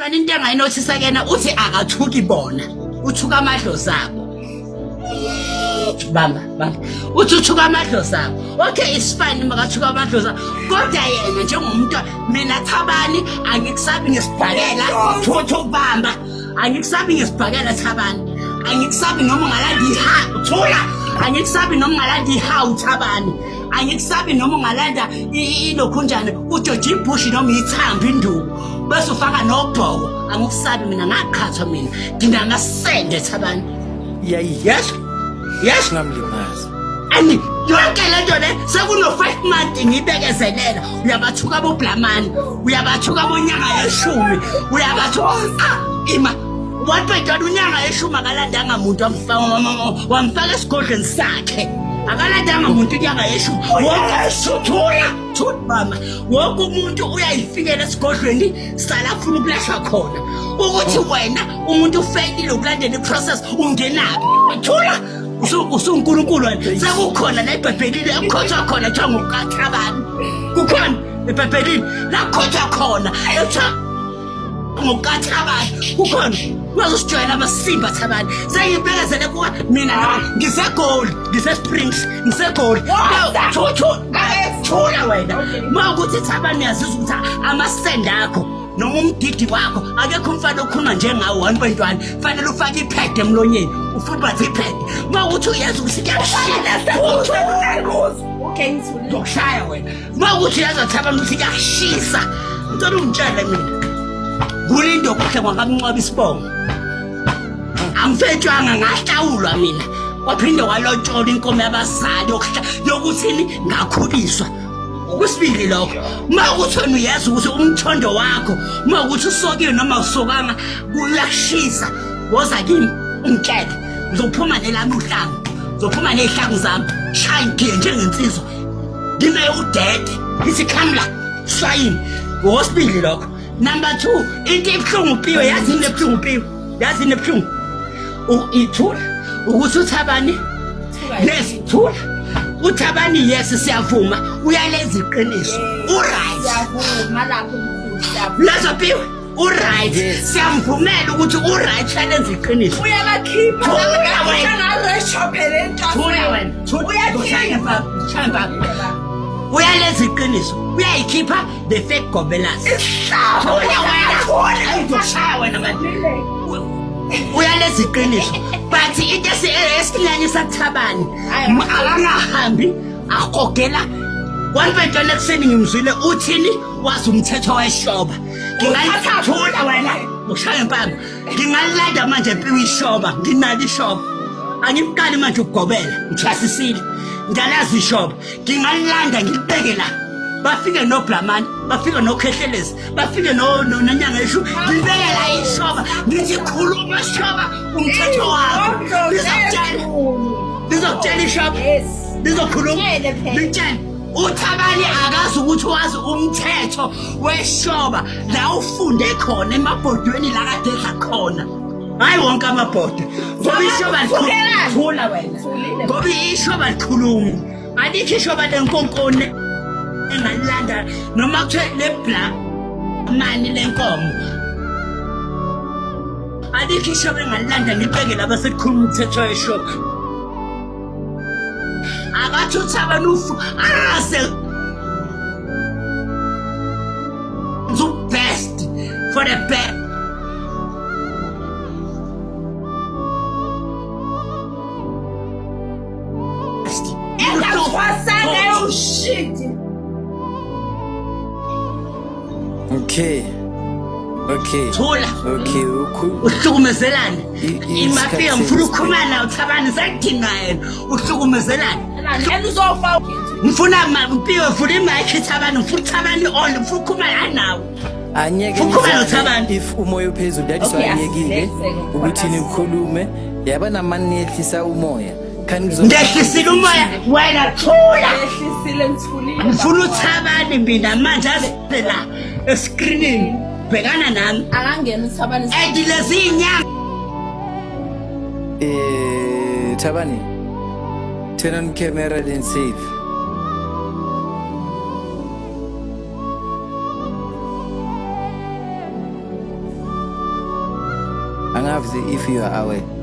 Thabani into engayinothisa kena uthi akathuki bona. Uthuka amadlozi abo. Bamba. Uthi uthuka amadlozi abo. Okay, it's fine makathuka amadlozi abo. Kodwa yena njengomuntu mina Thabani angikusabi ngesibhakela. Thotho bamba. Angikusabi ngesibhakela Thabani. Angikusabi noma ungalanda iha. Thula. Angikusabi noma ungalanda iha uThabani. Angikusabi noma ungalanda ilokhunjana uJoji Bush noma ithamba induku. Bese ufaka nobhoko angikusabi mina ngaqhathwa mina ngina ngasende Thabani yes ngamlimaza and yonke lento le sekuno 5 months ngibekezelela uyabathuka boBlamani uyabathuka bonyanga yeshumi uyabathuka ima waphetha unyanga yeshumi akalandanga umuntu wamfaka esigodlweni sakhe akalandanga umuntu unyanga yeshumi wonke Mama, wonke umuntu uyayifikela esigodlweni sala afuna ukulashwa khona ukuthi wena umuntu ufeyile ukulandela iprocess ungenapi thula usunkulunkulu wena sekukhona la eBhayibhelini ekhothwa khona kuthiwa ngokaThabani kukhona eBhayibhelini la khothwa khona ngokaThabani kukhona uzosijoyina amasimba Thabani sengibhekezele kuba mina ngiseGold ngiseSprings ngiseGold thula wena mawukuthi Thabani yazizwa ukuthi amasende akho noma umgidi wakho akekho umfana okhuluma njengawo 1.1 fanele ufake iphede emlonyeni ufubathe iphede mawukuthi uyazi ukuthi kuyashila ngizokushaya wena mawukuthi uyazi Thabani ukuthi kuyashisa ngicela ungitshele mina kulindo kuhle kwakamncwaba isibongo angifetshwanga ngahlawulwa mina waphinde walotshola inkomo yabazali yokuthini ngakhuliswa okwesibili lokho mawukuthi wena uyazi ukuthi umthondo wakho mawukuthi usokiwe noma usokanga kuyashisa woza kimi ungitshele ngizophuma nelami uhlangu ngizophuma nezihlangu zami shaya ngiye njengensizwa nginayo udede ithi khamla shayini okwesibili lokho number 2 into ebuhlungu piwe yazi inebuhlungu piwe yazi inebuhlungu ithula ukuthi uThabani nesithula uThabani yes siyavuma uyaleza iqiniso uright siyavuma lapho lazo piwe uright siyamvumela ukuthi uright challenge iqiniso uyabakhipha ngaba resho phela thula wena uyakhipha uyaleza iqiniso uyayikhipha the fake gobelas uyaleza iqiniso but into esinyanye sakuThabani akangahambi akogela 1.1 ekuseni ngimzwile uthini wazi umthetho weshoba ngingayithathula wena ushaya impama ngingalanda manje empiwe ishoba nginalo ishoba angimkali manje ukugobela ngithwasisile ngiyalazi ishoba ngingalanda ngilibeke la bafike noBlamani bafike nokhehlelezi bafike nonyanga yeshu ngibeke la ishoba ngithi khuluma ishoba umthetho wakho ngizokutshela ishoba ngizokhuluma ngitshela uThabani akazi ukuthi wazi umthetho weshoba la ufunde khona emabhodweni la kade edla khona hayi wonke amabhodo ngoba ishoba likhuluma wena ngoba ishoba likhuluma alikho ishoba lenkonkone engalanda noma kuthiwe leblack mani lenkomo alikho ishoba engalanda ngibeke laba sekukhuluma umthetho weshoba akathi uThabani ase the best for the best shit okay thula ukhulu uhlukumezelana imafika ngifuna ukukhuluma nawe uThabani sekudinga yena uhlukumezelana uzofa ngifuna mpiwe vula imic Thabani ngifuna uThabani on ngifuna ukukhuluma nawe anyeke if umoya uphezulu dadiswa anyekile ukuthi nikhulume yaba namani yehlisa umoya ngehlisile umoya wena thula ehlisile ngithulile ngifuna uThabani mina manje azela escreenini bhekana nami akangena uThabani edilezi inyanga Thabani turn on camera then save angazi if you are aware.